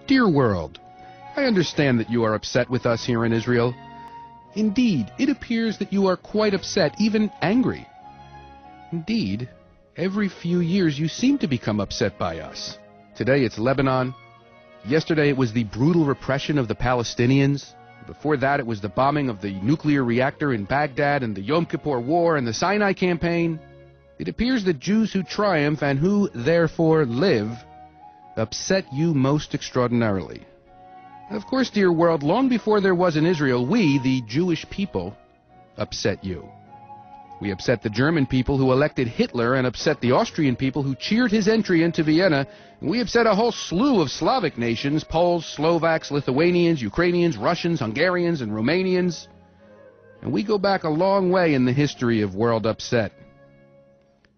Dear world, I understand that you are upset with us here in Israel. Indeed, it appears that you are quite upset, even angry. Indeed, every few years you seem to become upset by us. Today it's Lebanon. Yesterday it was the brutal repression of the Palestinians. Before that it was the bombing of the nuclear reactor in Baghdad and the Yom Kippur War and the Sinai campaign. It appears that Jews who triumph and who therefore live upset you most extraordinarily. Of course, dear world, long before there was in Israel, we, the Jewish people, upset you. We upset the German people who elected Hitler and upset the Austrian people who cheered his entry into Vienna. And we upset a whole slew of Slavic nations, Poles, Slovaks, Lithuanians, Ukrainians, Russians, Hungarians, and Romanians. And we go back a long way in the history of world upset.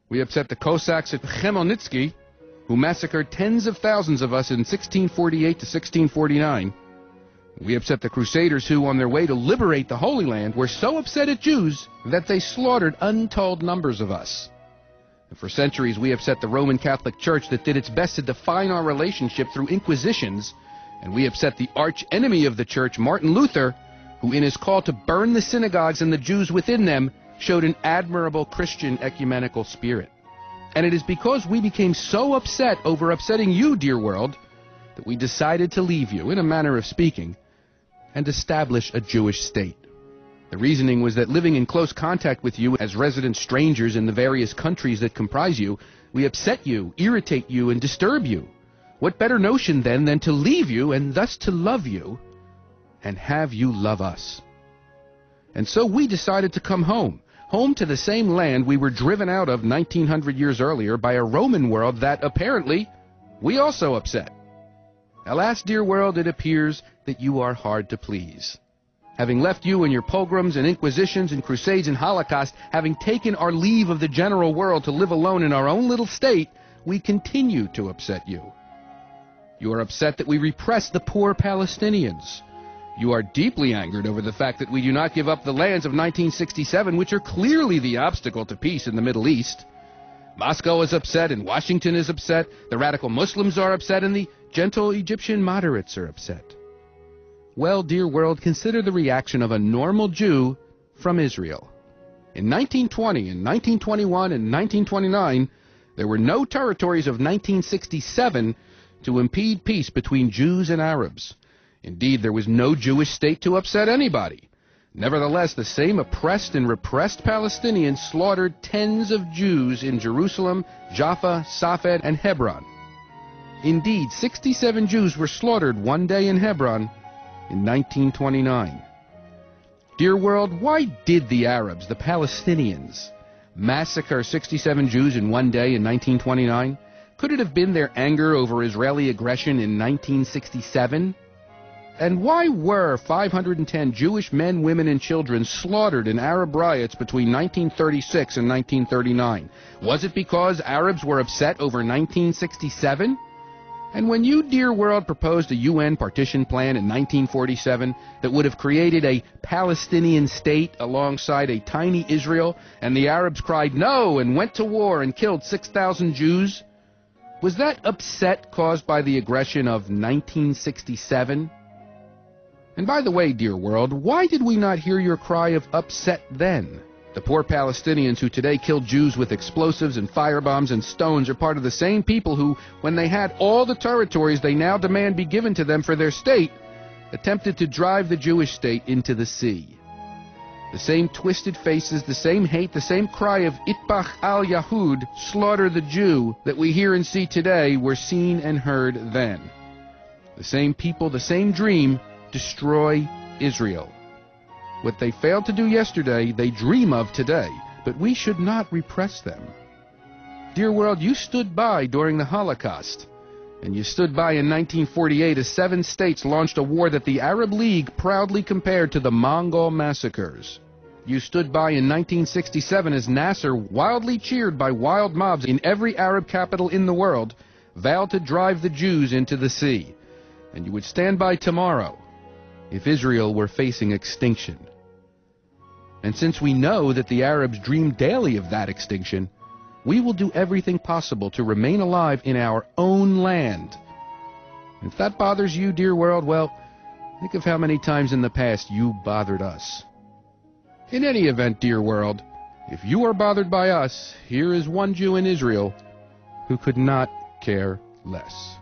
We upset the Cossacks at Khmelnytsky, who massacred tens of thousands of us in 1648 to 1649. We upset the Crusaders who, on their way to liberate the Holy Land, were so upset at Jews that they slaughtered untold numbers of us. And for centuries we upset the Roman Catholic Church that did its best to define our relationship through inquisitions, and we upset the arch enemy of the Church, Martin Luther, who in his call to burn the synagogues and the Jews within them showed an admirable Christian ecumenical spirit. And it is because we became so upset over upsetting you, dear world, that we decided to leave you, in a manner of speaking, and establish a Jewish state. The reasoning was that living in close contact with you as resident strangers in the various countries that comprise you, we upset you, irritate you, and disturb you. What better notion, then, than to leave you, and thus to love you, and have you love us? And so we decided to come home to the same land we were driven out of 1900 years earlier by a Roman world that, apparently, we also upset. Alas, dear world, it appears that you are hard to please. Having left you and your pogroms and inquisitions and crusades and holocaust, having taken our leave of the general world to live alone in our own little state, we continue to upset you. You are upset that we repress the poor Palestinians. You are deeply angered over the fact that we do not give up the lands of 1967, which are clearly the obstacle to peace in the Middle East. Moscow is upset and Washington is upset, the radical Muslims are upset, and the gentle Egyptian moderates are upset. Well, dear world, consider the reaction of a normal Jew from Israel. In 1920, in 1921, and 1929, there were no territories of 1967 to impede peace between Jews and Arabs. Indeed, there was no Jewish state to upset anybody. Nevertheless, the same oppressed and repressed Palestinians slaughtered tens of Jews in Jerusalem, Jaffa, Safed, and Hebron. Indeed, 67 Jews were slaughtered one day in Hebron in 1929. Dear world, why did the Arabs, the Palestinians, massacre 67 Jews in one day in 1929? Could it have been their anger over Israeli aggression in 1967? And why were 510 Jewish men, women, and children slaughtered in Arab riots between 1936 and 1939? Was it because Arabs were upset over 1967? And when you, dear world, proposed a UN partition plan in 1947 that would have created a Palestinian state alongside a tiny Israel, and the Arabs cried no and went to war and killed 6,000 Jews, was that upset caused by the aggression of 1967? And by the way, dear world, why did we not hear your cry of upset then? The poor Palestinians who today kill Jews with explosives and firebombs and stones are part of the same people who, when they had all the territories they now demand be given to them for their state, attempted to drive the Jewish state into the sea. The same twisted faces, the same hate, the same cry of Itbach al-Yahud, slaughter the Jew, that we hear and see today were seen and heard then. The same people, the same dream, destroy Israel. What they failed to do yesterday, they dream of today, but we should not repress them. Dear world, you stood by during the Holocaust, and you stood by in 1948 as 7 states launched a war that the Arab League proudly compared to the Mongol massacres. You stood by in 1967 as Nasser, wildly cheered by wild mobs in every Arab capital in the world, vowed to drive the Jews into the sea. And you would stand by tomorrow if Israel were facing extinction. And since we know that the Arabs dream daily of that extinction, we will do everything possible to remain alive in our own land If that bothers you, dear world, well, think of how many times in the past you bothered us. In any event, dear world, if you are bothered by us, here is one Jew in Israel who could not care less.